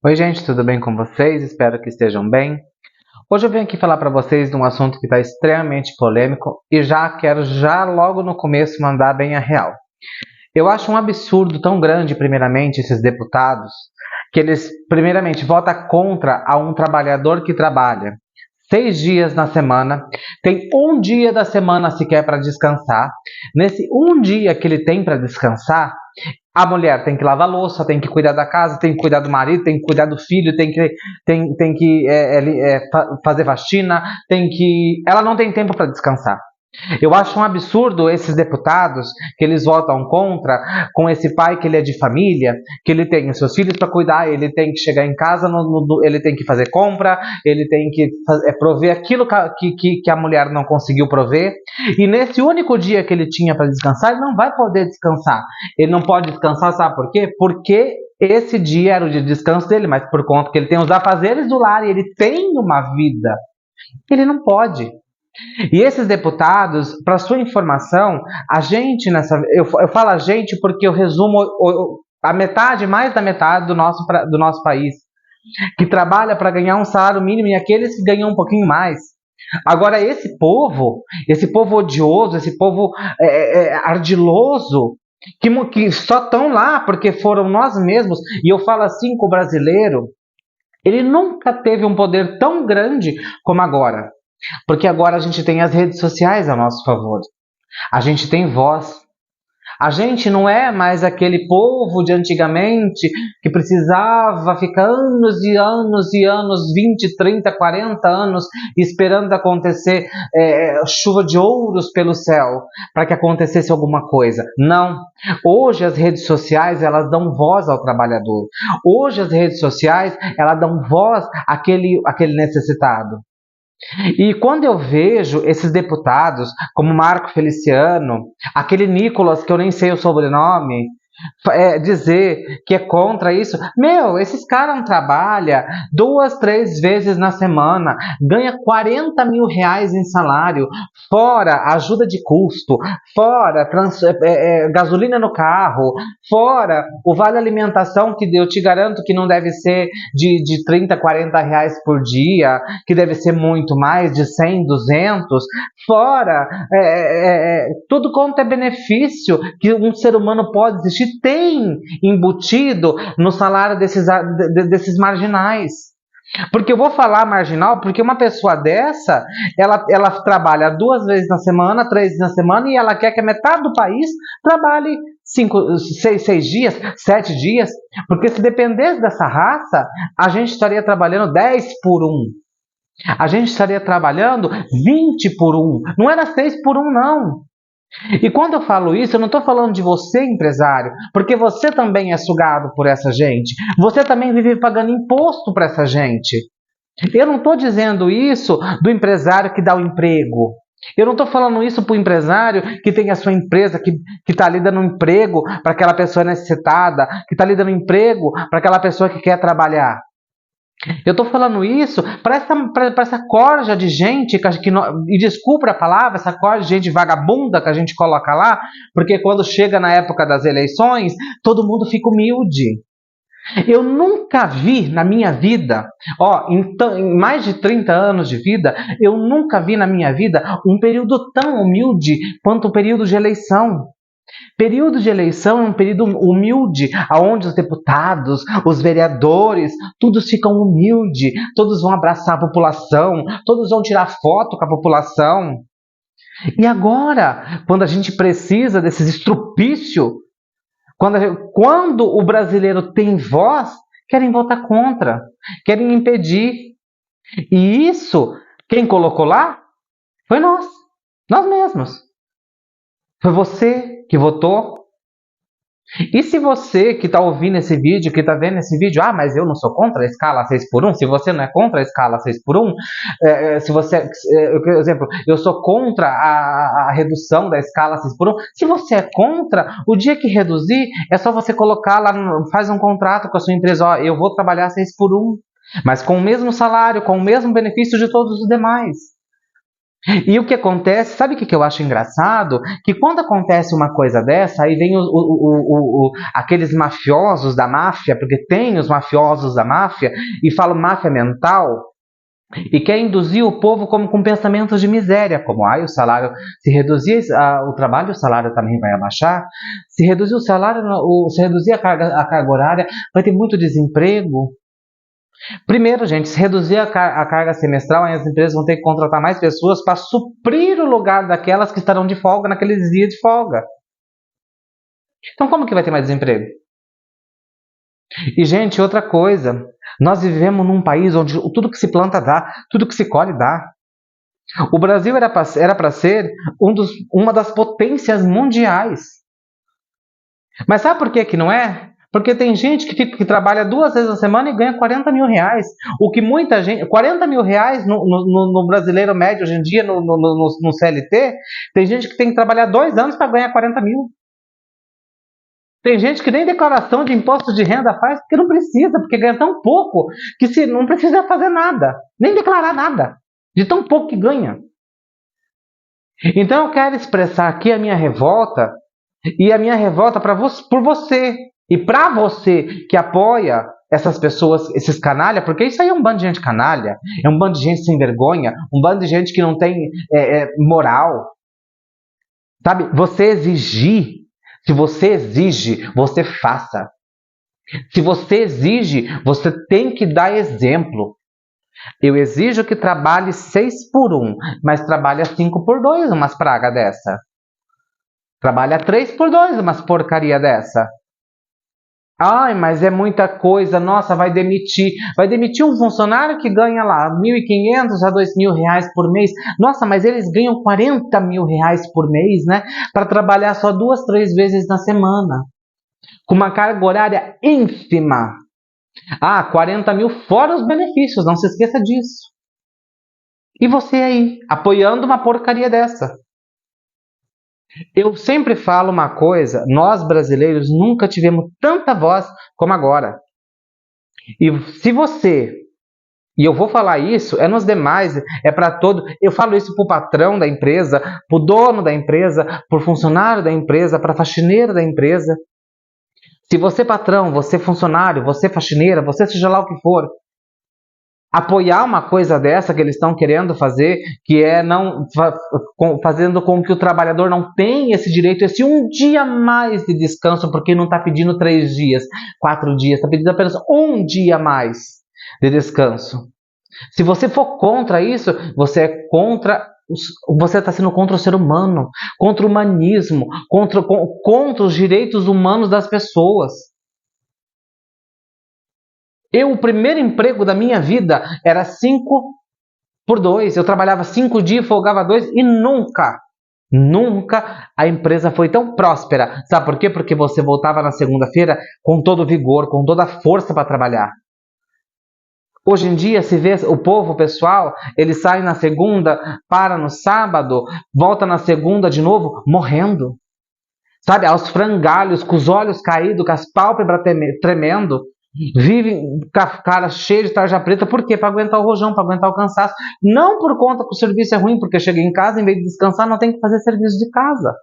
Oi, gente, tudo bem com vocês? Espero que estejam bem. Hoje eu venho aqui falar para vocês de um assunto que está extremamente polêmico e já quero logo no começo mandar bem a real. Eu acho um absurdo tão grande, primeiramente, esses deputados, que eles, primeiramente, votam contra a um trabalhador que trabalha 6 dias na semana, tem um dia da semana sequer para descansar. Nesse um dia que ele tem para descansar, a mulher tem que lavar louça, tem que cuidar da casa, tem que cuidar do marido, tem que cuidar do filho, tem que fazer faxina, ela não tem tempo para descansar. Eu acho um absurdo esses deputados que eles votam contra, com esse pai que ele é de família, que ele tem os seus filhos para cuidar, ele tem que chegar em casa, ele tem que fazer compra, ele tem que prover aquilo que a mulher não conseguiu prover. E nesse único dia que ele tinha para descansar, ele não vai poder descansar. Ele não pode descansar, sabe por quê? Porque esse dia era o dia de descanso dele, mas por conta que ele tem os afazeres do lar e ele tem uma vida, ele não pode. E esses deputados, para sua informação, a gente eu falo a gente porque eu resumo a metade, mais da metade do nosso país, que trabalha para ganhar um salário mínimo e aqueles que ganham um pouquinho mais. Agora, esse povo odioso, esse povo ardiloso, que só estão lá porque foram nós mesmos, e eu falo assim com o brasileiro, ele nunca teve um poder tão grande como agora. Porque agora a gente tem as redes sociais a nosso favor. A gente tem voz. A gente não é mais aquele povo de antigamente que precisava ficar anos e anos e anos, 20, 30, 40 anos, esperando acontecer chuva de ouros pelo céu para que acontecesse alguma coisa. Não. Hoje as redes sociais elas dão voz ao trabalhador. Hoje as redes sociais elas dão voz àquele necessitado. E quando eu vejo esses deputados, como Marco Feliciano, aquele Nicolas, que eu nem sei o sobrenome, dizer que é contra isso, esses caras trabalham 2, 3 vezes na semana, ganha 40 mil reais em salário, fora ajuda de custo, fora gasolina no carro, fora o vale alimentação, que eu te garanto que não deve ser de 30, 40 reais por dia, que deve ser muito mais, de 100, 200, fora tudo quanto é benefício que um ser humano pode existir, tem embutido no salário desses marginais. Porque eu vou falar marginal, porque uma pessoa dessa, ela trabalha 2 vezes na semana, 3 vezes na semana, e ela quer que a metade do país trabalhe 6 dias, 7 dias, porque se dependesse dessa raça, a gente estaria trabalhando 10 por 1. A gente estaria trabalhando 20 por 1. Não era 6 por 1, não. E quando eu falo isso, eu não estou falando de você, empresário, porque você também é sugado por essa gente. Você também vive pagando imposto para essa gente. Eu não estou dizendo isso do empresário que dá o emprego. Eu não estou falando isso para o empresário que tem a sua empresa, que está ali dando um emprego para aquela pessoa necessitada, que está ali dando emprego para aquela pessoa que quer trabalhar. Eu estou falando isso para essa corja de gente, e desculpa a palavra, essa corja de gente vagabunda que a gente coloca lá, porque quando chega na época das eleições, todo mundo fica humilde. Eu nunca vi na minha vida, em mais de 30 anos de vida, eu nunca vi na minha vida um período tão humilde quanto o período de eleição. Período de eleição é um período humilde, onde os deputados, os vereadores, todos ficam humildes, todos vão abraçar a população, todos vão tirar foto com a população. E agora, quando a gente precisa desses estrupícios, quando o brasileiro tem voz, querem votar contra, querem impedir. E isso, quem colocou lá? Foi nós mesmos. Foi você que votou. E se você que está ouvindo esse vídeo, que está vendo esse vídeo, mas eu não sou contra a escala 6 por 1, se você não é contra a escala 6 por 1, se você, por exemplo, eu sou contra a redução da escala 6 por 1, se você é contra, o dia que reduzir, é só você colocar lá, faz um contrato com a sua empresa, eu vou trabalhar 6 por 1, mas com o mesmo salário, com o mesmo benefício de todos os demais. E o que acontece, sabe o que eu acho engraçado? Que quando acontece uma coisa dessa, aí vem aqueles mafiosos da máfia, porque tem os mafiosos da máfia, e falam máfia mental, e quer induzir o povo como com pensamentos de miséria, como o salário, se reduzir o trabalho, o salário também vai abaixar, se reduzir o salário, se reduzir a carga horária, vai ter muito desemprego. Primeiro, gente, se reduzir a carga semestral, as empresas vão ter que contratar mais pessoas para suprir o lugar daquelas que estarão de folga naqueles dias de folga. Então, como que vai ter mais desemprego? E, gente, outra coisa, nós vivemos num país onde tudo que se planta dá, tudo que se colhe dá. O Brasil era para ser uma das potências mundiais. Mas sabe por que não é? Porque tem gente que trabalha 2 vezes na semana e ganha 40 mil reais. O que muita gente. 40 mil reais no brasileiro médio hoje em dia, no CLT, tem gente que tem que trabalhar 2 anos para ganhar 40 mil. Tem gente que nem declaração de imposto de renda faz porque não precisa, porque ganha tão pouco que se não precisa fazer nada, nem declarar nada, de tão pouco que ganha. Então eu quero expressar aqui a minha revolta, e a minha revolta por você, e para você que apoia essas pessoas, esses canalha, porque isso aí é um bando de gente canalha, é um bando de gente sem vergonha, um bando de gente que não tem moral. Sabe, você exigir, se você exige, você faça. Se você exige, você tem que dar exemplo. Eu exijo que trabalhe 6 por 1, mas trabalha 5 por 2, umas praga dessa. Trabalha 3 por 2, umas porcaria dessa. Ai, mas é muita coisa, nossa, vai demitir. Vai demitir um funcionário que ganha lá 1.500 a 2.000 reais por mês. Nossa, mas eles ganham 40 mil reais por mês, né? Para trabalhar só 2, 3 vezes na semana. Com uma carga horária ínfima. 40 mil fora os benefícios, não se esqueça disso. E você aí, apoiando uma porcaria dessa. Eu sempre falo uma coisa, nós brasileiros nunca tivemos tanta voz como agora. E se você, e eu vou falar isso, é nos demais, é para todo, eu falo isso para o patrão da empresa, para o dono da empresa, para o funcionário da empresa, para a faxineira da empresa. Se você patrão, você funcionário, você faxineira, você seja lá o que for, apoiar uma coisa dessa que eles estão querendo fazer, que é não fazendo com que o trabalhador não tenha esse direito, esse um dia mais de descanso, porque não está pedindo 3 dias, 4 dias, está pedindo apenas um dia mais de descanso. Se você for contra isso, você está sendo contra o ser humano, contra o humanismo, contra os direitos humanos das pessoas. O primeiro emprego da minha vida era 5 por 2. Eu trabalhava 5 dias, folgava 2 e nunca a empresa foi tão próspera. Sabe por quê? Porque você voltava na segunda-feira com todo o vigor, com toda a força para trabalhar. Hoje em dia, se vê o povo, o pessoal, ele sai na segunda, para no sábado, volta na segunda de novo, morrendo. Sabe, aos frangalhos, com os olhos caídos, com as pálpebras tremendo. Vive com a cara cheia de tarja preta, por quê? Para aguentar o rojão, para aguentar o cansaço. Não por conta que o serviço é ruim, porque chega em casa, em vez de descansar, não tem que fazer serviço de casa.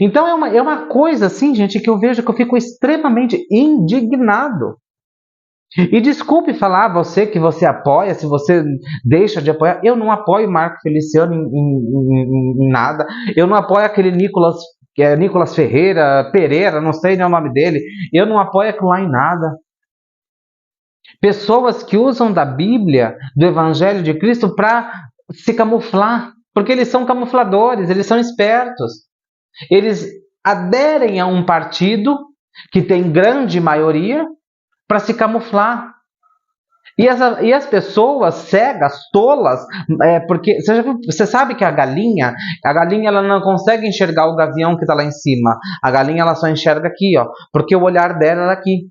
Então é uma coisa assim, gente, que eu vejo que eu fico extremamente indignado. E desculpe falar você que você apoia, se você deixa de apoiar. Eu não apoio Marco Feliciano em nada. Eu não apoio aquele Nicolas Ferreira, Pereira, não sei nem o nome dele. Eu não apoio aquilo lá em nada. Pessoas que usam da Bíblia, do Evangelho de Cristo, para se camuflar. Porque eles são camufladores, eles são espertos. Eles aderem a um partido que tem grande maioria para se camuflar. E as pessoas cegas, tolas, porque você sabe que a galinha ela não consegue enxergar o gavião que está lá em cima. A galinha ela só enxerga aqui, ó, porque o olhar dela é aqui.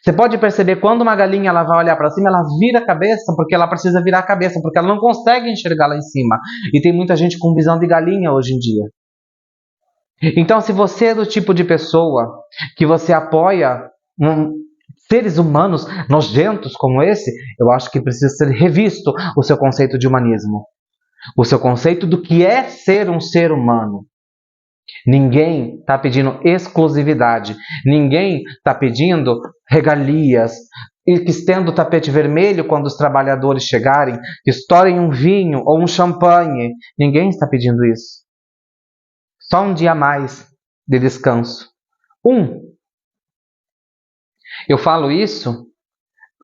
Você pode perceber quando uma galinha ela vai olhar para cima, ela vira a cabeça, porque ela precisa virar a cabeça, porque ela não consegue enxergar lá em cima. E tem muita gente com visão de galinha hoje em dia. Então, se você é do tipo de pessoa que você apoia seres humanos nojentos como esse, eu acho que precisa ser revisto o seu conceito de humanismo. o seu conceito do que é ser um ser humano. Ninguém está pedindo exclusividade, ninguém está pedindo regalias, e que estenda o tapete vermelho quando os trabalhadores chegarem, que estourem um vinho ou um champanhe. Ninguém está pedindo isso. Só um dia a mais de descanso. Eu falo isso,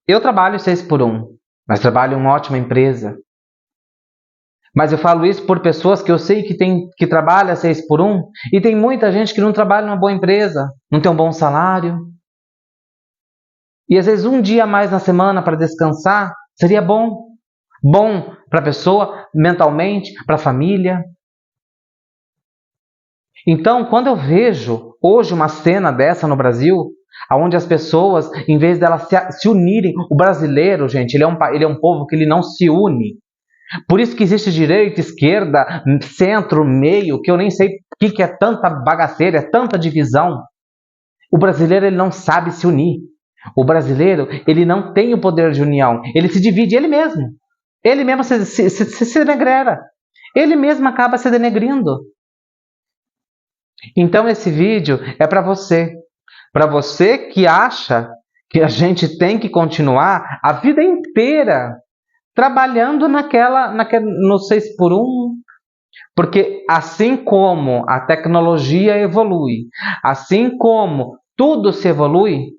eu trabalho 6x1, mas trabalho em uma ótima empresa. Mas eu falo isso por pessoas que eu sei que trabalha 6x1 e tem muita gente que não trabalha numa boa empresa, não tem um bom salário. E às vezes um dia a mais na semana para descansar seria bom. Bom para a pessoa, mentalmente, para a família. Então, quando eu vejo hoje uma cena dessa no Brasil, onde as pessoas, em vez de elas se unirem, o brasileiro, gente, ele é um povo que ele não se une. Por isso que existe direita, esquerda, centro, meio, que eu nem sei o que é tanta bagaceira, é tanta divisão. O brasileiro ele não sabe se unir. O brasileiro ele não tem o poder de união. Ele se divide ele mesmo. Ele mesmo se denegrera. Ele mesmo acaba se denegrindo. Então esse vídeo é para você. Para você que acha que a gente tem que continuar a vida inteira trabalhando no 6x1, porque assim como a tecnologia evolui, assim como tudo se evolui,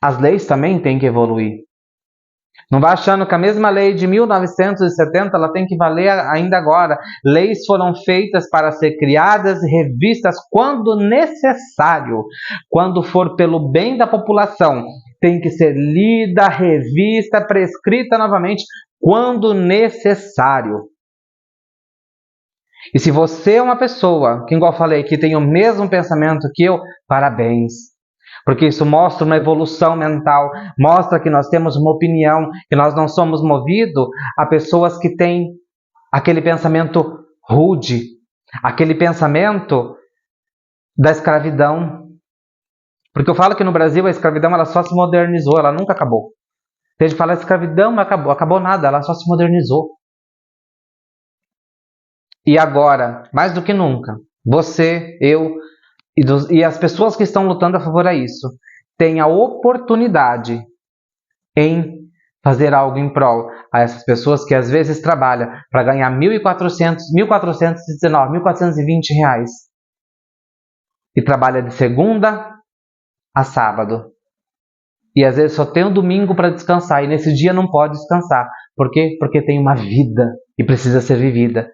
as leis também têm que evoluir. Não vai achando que a mesma lei de 1970 ela tem que valer ainda agora. Leis foram feitas para ser criadas e revistas quando necessário, quando for pelo bem da população. Tem que ser lida, revista, prescrita novamente quando necessário. E se você é uma pessoa, que igual eu falei, que tem o mesmo pensamento que eu, parabéns. Porque isso mostra uma evolução mental, mostra que nós temos uma opinião, que nós não somos movidos a pessoas que têm aquele pensamento rude, aquele pensamento da escravidão. Porque eu falo que no Brasil a escravidão ela só se modernizou, ela nunca acabou. A gente fala escravidão, não acabou nada, ela só se modernizou. E agora, mais do que nunca, você, eu e as pessoas que estão lutando a favor disso têm a oportunidade em fazer algo em prol a essas pessoas que às vezes trabalham para ganhar R$ 1.419, R$ 1.420 e trabalha de segunda a sábado. E às vezes só tem um domingo para descansar e nesse dia não pode descansar. Por quê? Porque tem uma vida e precisa ser vivida.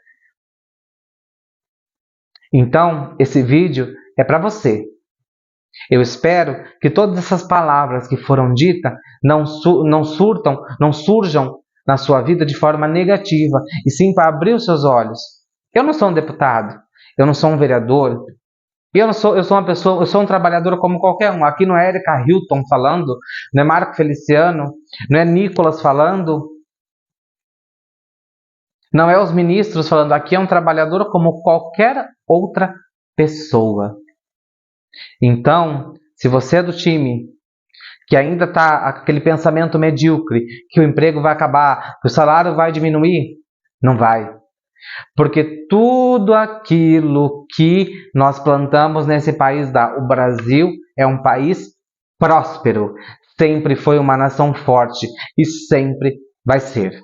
Então, esse vídeo é para você. Eu espero que todas essas palavras que foram ditas não surjam na sua vida de forma negativa, e sim para abrir os seus olhos. Eu não sou um deputado, eu não sou um vereador, eu sou uma pessoa, eu sou um trabalhador como qualquer um. Aqui não é Erika Hilton falando, não é Marco Feliciano, não é Nicolas falando, não é os ministros falando. Aqui é um trabalhador como qualquer outra pessoa. Então, se você é do time que ainda está aquele pensamento medíocre, que o emprego vai acabar, que o salário vai diminuir, não vai. Porque tudo aquilo que nós plantamos nesse país dá. O Brasil é um país próspero, sempre foi uma nação forte e sempre vai ser.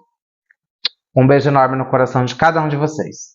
Um beijo enorme no coração de cada um de vocês.